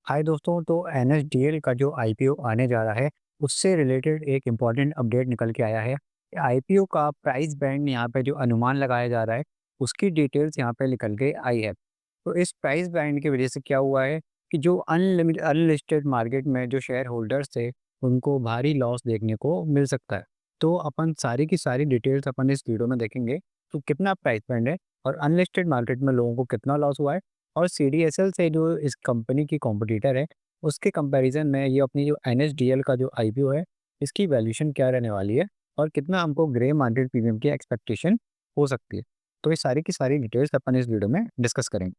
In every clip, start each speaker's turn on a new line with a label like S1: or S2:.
S1: हाय दोस्तों, तो एनएसडीएल का जो आईपीओ आने जा रहा है, उससे रिलेटेड एक इम्पॉर्टेंट अपडेट निकल के आया है। आईपीओ का प्राइस बैंड यहाँ पे जो अनुमान लगाया जा रहा है, उसकी डिटेल्स यहाँ पे निकल के आई है। तो इस प्राइस बैंड की वजह से क्या हुआ है कि जो अनलिस्टेड मार्केट में जो शेयर होल्डर्स थे, उनको भारी लॉस देखने को मिल सकता है। तो अपन सारी की सारी डिटेल्स अपन इस वीडियो में देखेंगे। तो कितना प्राइस बैंड है और अनलिस्टेड मार्केट में लोगों को कितना लॉस हुआ है, और सीडीएसएल से जो इस कंपनी की कॉम्पिटिटर है, उसके कंपैरिजन में ये अपनी जो एनएसडीएल का जो आईपीओ है, इसकी वैल्यूएशन क्या रहने वाली है और कितना हमको ग्रे मार्केट प्रीमियम की एक्सपेक्टेशन हो सकती है। तो ये सारी की सारी डिटेल्स अपन इस वीडियो में डिस्कस करेंगे।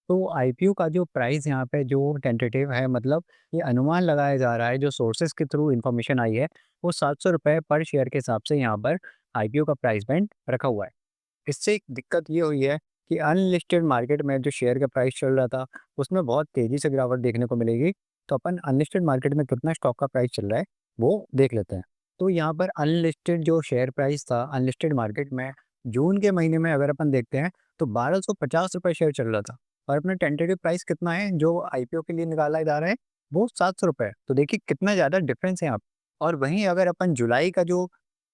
S1: तो आईपीओ का जो प्राइस यहाँ पे जो टेंटेटिव है, मतलब ये अनुमान लगाया जा रहा है, जो सोर्सेज के थ्रू इन्फॉर्मेशन आई है, वो 700 रुपये पर शेयर के हिसाब से यहाँ पर आईपीओ का प्राइस बैंड रखा हुआ है। इससे एक दिक्कत ये हुई है कि अनलिस्टेड मार्केट में जो शेयर का प्राइस चल रहा था, उसमें बहुत तेज़ी से गिरावट देखने को मिलेगी। तो अपन अनलिस्टेड मार्केट में कितना स्टॉक का प्राइस चल रहा है, वो देख लेते हैं। तो यहाँ पर अनलिस्टेड जो शेयर प्राइस था अनलिस्टेड मार्केट में, जून के महीने में अगर अपन देखते हैं, तो 1250 रुपये शेयर चल रहा था। और अपना टेंटेटिव प्राइस कितना है जो आईपीओ के लिए निकाला जा रहा है, वो 700 रुपये। तो देखिए कितना ज़्यादा डिफरेंस है यहाँ पे। और वहीं अगर अपन जुलाई का जो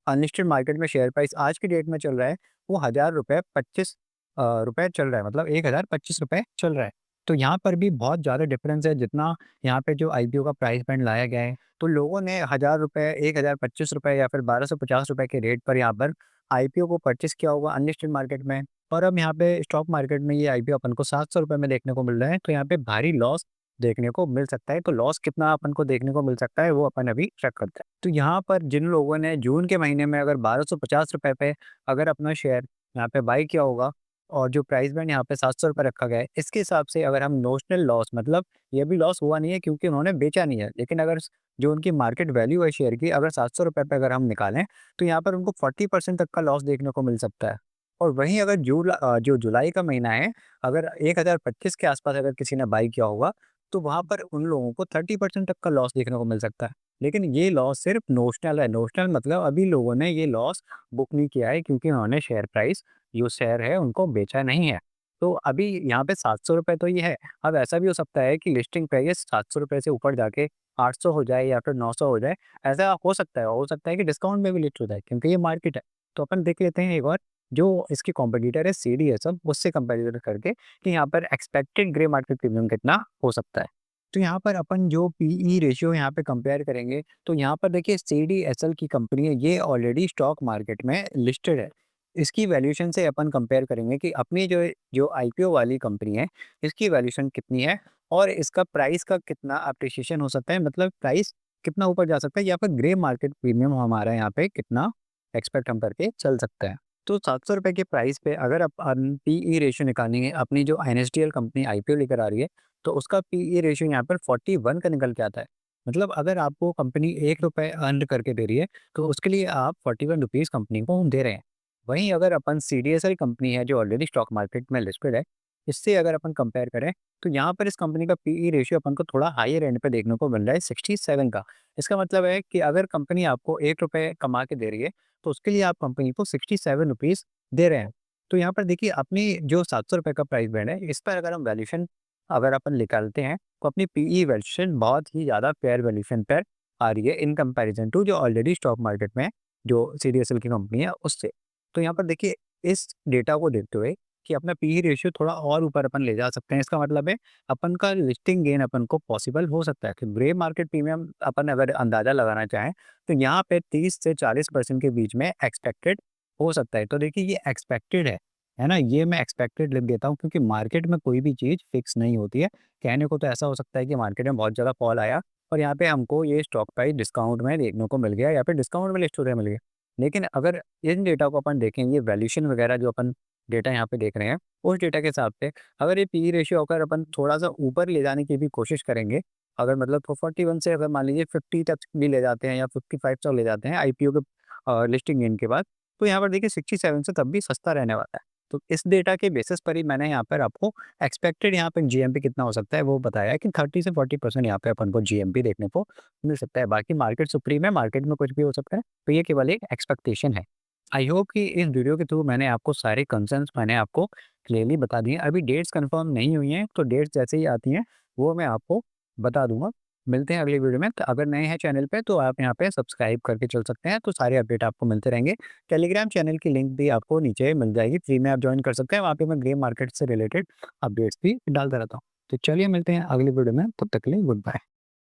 S1: अनलिस्टेड मार्केट में शेयर प्राइस आज की डेट में चल रहा है, वो 1000 रुपये 25 रुपए चल रहा है, मतलब 1025 रुपए चल रहा है। तो यहाँ पर भी बहुत ज़्यादा डिफरेंस है, जितना यहाँ पे जो आईपीओ का प्राइस बैंड लाया गया है, तो लोगों ने 1000 रुपए, 1025 रुपए या फिर 1250 रुपए के रेट पर यहाँ पर आईपीओ को परचेज़ किया होगा अनलिस्टेड मार्केट में। और अब यहाँ पे स्टॉक मार्केट में ये आईपीओ अपन को 700 रुपए में देखने को मिल रहा है, तो यहाँ पे भारी लॉस देखने को मिल सकता है। तो लॉस कितना अपन को देखने को मिल सकता है, वो अपन अभी चेक करते हैं। तो यहाँ पर जिन लोगों ने जून के महीने में अगर 1250 रुपए पे अगर अपना शेयर यहाँ पे बाई किया होगा, और जो प्राइस बैंड यहाँ पे 700 रुपये रखा गया है, इसके हिसाब से अगर हम नोशनल लॉस, मतलब ये भी लॉस हुआ नहीं है क्योंकि उन्होंने बेचा नहीं है, लेकिन अगर जो उनकी मार्केट वैल्यू है शेयर की, अगर 700 रुपये पे अगर हम निकालें, तो यहाँ पर उनको 40% तक का लॉस देखने को मिल सकता है। और वहीं अगर जो जुलाई का महीना है, अगर 1025 के आसपास अगर किसी ने बाई किया होगा, तो वहाँ पर उन लोगों को 30% तक का लॉस देखने को मिल सकता है। लेकिन ये लॉस सिर्फ नोशनल है। नोशनल मतलब अभी लोगों ने ये लॉस बुक नहीं किया है, क्योंकि उन्होंने शेयर प्राइस जो शेयर है उनको बेचा नहीं है। तो अभी यहाँ पे 700 रुपये तो ये है। अब ऐसा भी हो सकता है कि लिस्टिंग प्राइस 700 रुपये से ऊपर जाके 800 हो जाए या फिर 900 हो जाए। ऐसा हो सकता है कि डिस्काउंट में भी लिस्ट हो जाए, क्योंकि ये मार्केट है। तो अपन देख लेते हैं एक बार, जो इसकी कॉम्पिटिटर है सीडीएसएल, उससे कंपेरिजन करके कि यहाँ पर एक्सपेक्टेड ग्रे मार्केट प्रीमियम कितना हो सकता है। तो यहाँ पर अपन जो पीई रेशियो यहाँ पे कंपेयर करेंगे, तो यहाँ पर देखिए सीडीएसएल की कंपनी है, ये ऑलरेडी स्टॉक मार्केट में लिस्टेड है। इसकी वैल्यूएशन से अपन कंपेयर करेंगे कि अपनी जो जो आईपीओ वाली कंपनी है, इसकी वैल्यूएशन कितनी है और इसका प्राइस का कितना अप्रिसिएशन हो सकता है, मतलब प्राइस कितना ऊपर जा सकता है, या फिर ग्रे मार्केट प्रीमियम हमारा यहाँ पे कितना एक्सपेक्ट हम करके चल सकते हैं। तो 700 रुपए के प्राइस पे अगर अपन पीई रेशियो निकालेंगे, अपनी जो एनएसडीएल कंपनी आईपीओ लेकर आ रही है, तो उसका पीई रेशियो यहाँ पर 41 का निकल के आता है। मतलब अगर आपको कंपनी ₹1 अर्न करके दे रही है, तो उसके लिए आप 41 रुपीज़ कंपनी को दे रहे हैं। वहीं अगर अपन सीडीएसएल कंपनी है, जो ऑलरेडी स्टॉक मार्केट में लिस्टेड है, इससे अगर अपन कंपेयर करें, तो यहाँ पर इस कंपनी का पीई रेशियो अपन को थोड़ा हायर एंड पे देखने को मिल रहा है, 67 का। इसका मतलब है कि अगर कंपनी आपको ₹1 कमा के दे रही है, तो उसके लिए आप कंपनी को 67 रुपीज़ दे रहे हैं। तो यहाँ पर देखिए अपनी जो 700 रुपए का प्राइस बैंड है, इस पर अगर हम वैल्यूएशन अगर अपन निकालते हैं, तो अपनी पीई वैल्यूएशन बहुत ही ज़्यादा फेयर वैल्यूएशन पर आ रही है इन कंपैरिजन टू जो ऑलरेडी स्टॉक मार्केट में जो सीडीएसएल की कंपनी है उससे। तो यहाँ पर देखिए इस डेटा को देखते हुए कि अपना पीई रेशियो थोड़ा और ऊपर अपन ले जा सकते हैं। इसका मतलब है अपन का लिस्टिंग गेन अपन को पॉसिबल हो सकता है कि ग्रे मार्केट प्रीमियम अपन अगर अंदाज़ा लगाना चाहें, तो यहाँ पे 30 से 40% के बीच में एक्सपेक्टेड हो सकता है। तो देखिए ये एक्सपेक्टेड है ना? ये मैं एक्सपेक्टेड लिख देता हूँ, क्योंकि मार्केट में कोई भी चीज़ फिक्स नहीं होती है। कहने को तो ऐसा हो सकता है कि मार्केट में बहुत ज़्यादा फॉल आया और यहाँ पे हमको ये स्टॉक प्राइस डिस्काउंट में देखने को मिल गया या फिर डिस्काउंट में लिस्ट हो रहा मिल गया। लेकिन अगर इन डेटा को अपन देखेंगे, वैल्यूएशन वगैरह जो अपन डेटा यहाँ पे देख रहे हैं, उस डेटा के हिसाब से अगर ये पीई रेशियो अगर अपन थोड़ा-सा ऊपर ले जाने की भी कोशिश करेंगे, अगर मतलब 41 से अगर मान लीजिए 50 तक भी ले जाते हैं या 55 तक ले जाते हैं आईपीओ के लिस्टिंग गेन के बाद, तो यहाँ पर देखिए 67 से तब भी सस्ता रहने वाला है। तो इस डेटा के बेसिस पर ही मैंने यहाँ पर आपको एक्सपेक्टेड यहाँ पे जीएमपी कितना हो सकता है वो बताया है कि 30 से 40% यहाँ पे अपन को जीएमपी देखने को मिल सकता है। बाकी मार्केट सुप्रीम है, मार्केट में कुछ भी हो सकता है, तो ये केवल एक एक्सपेक्टेशन है। आई होप कि इस वीडियो के थ्रू मैंने आपको सारे कंसर्न्स मैंने आपको क्लियरली बता दिए हैं। अभी डेट्स कंफर्म नहीं हुई हैं, तो डेट्स जैसे ही आती हैं, वो मैं आपको बता दूँगा। मिलते हैं अगली वीडियो में। तो अगर नए हैं चैनल पे तो आप यहाँ पे सब्सक्राइब करके चल सकते हैं, तो सारे अपडेट आपको मिलते रहेंगे। टेलीग्राम चैनल की लिंक भी आपको नीचे मिल जाएगी, फ्री में आप जॉइन कर सकते हैं। वहाँ पे मैं ग्रे मार्केट से रिलेटेड अपडेट्स भी डालता रहता हूँ। तो चलिए मिलते हैं अगली वीडियो में, तब तक के लिए गुड बाय।